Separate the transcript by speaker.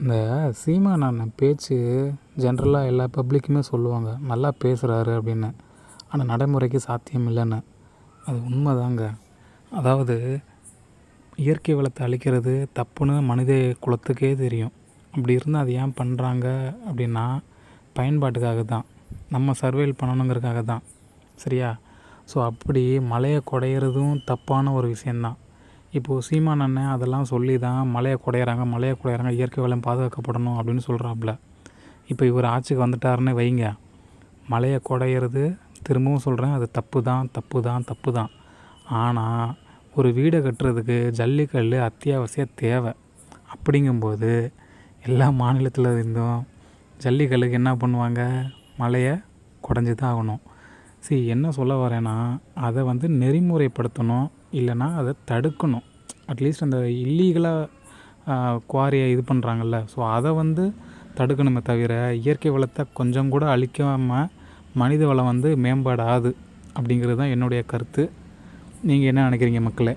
Speaker 1: இந்த சீமான் அண்ணன் பேச்சு ஜென்ரலாக எல்லா பப்ளிக்குமே சொல்லுவாங்க, நல்லா பேசுகிறாரு அப்படின்னு. ஆனால் நடைமுறைக்கு சாத்தியம் இல்லைன்னு. அது உண்மைதாங்க. அதாவது இயற்கை வளத்தை அழிக்கிறது தப்புன்னு மனித குலத்துக்கே தெரியும். அப்படி இருந்தால் அது ஏன் பண்ணுறாங்க அப்படின்னா, பயன்பாட்டுக்காக தான், நம்ம சர்வைவல் பண்ணணுங்கிறதுக்காக தான். சரியா? ஸோ அப்படி மலையை குடையிறதும் தப்பான ஒரு விஷயந்தான். இப்போது சீமான் அண்ணன் அதெல்லாம் சொல்லி தான் மலையை குடையிறாங்க, இயற்கை வளம் பாதுகாக்கப்படணும் அப்படின்னு சொல்கிறாப்புல. இப்போ இவர் ஆட்சிக்கு வந்துட்டாருன்னு வைங்க, மலையை குடையிறது திரும்பவும் சொல்கிறேன், அது தப்பு தான். ஆனால் ஒரு வீடை கட்டுறதுக்கு ஜல்லிக்கல் அத்தியாவசிய தேவை. அப்படிங்கும்போது எல்லா மாநிலத்தில் இருந்தும் ஜல்லிக்கல்லுக்கு என்ன பண்ணுவாங்க, மலையை குடைஞ்சி தான் ஆகணும். என்ன சொல்ல வரேன்னா, அதை நெறிமுறைப்படுத்தணும், இல்லைன்னா அதை தடுக்கணும். அட்லீஸ்ட் அந்த இல்லீகலாக குவாரியை இது பண்ணுறாங்கல்ல, ஸோ அதை தடுக்கணுமே தவிர இயற்கை வளத்தை கொஞ்சம் கூட அழிக்காமல் மனித வளம் மேம்பாடாது அப்படிங்கிறது தான் என்னுடைய கருத்து. நீங்கள் என்ன நினைக்கிறீங்க மக்களே?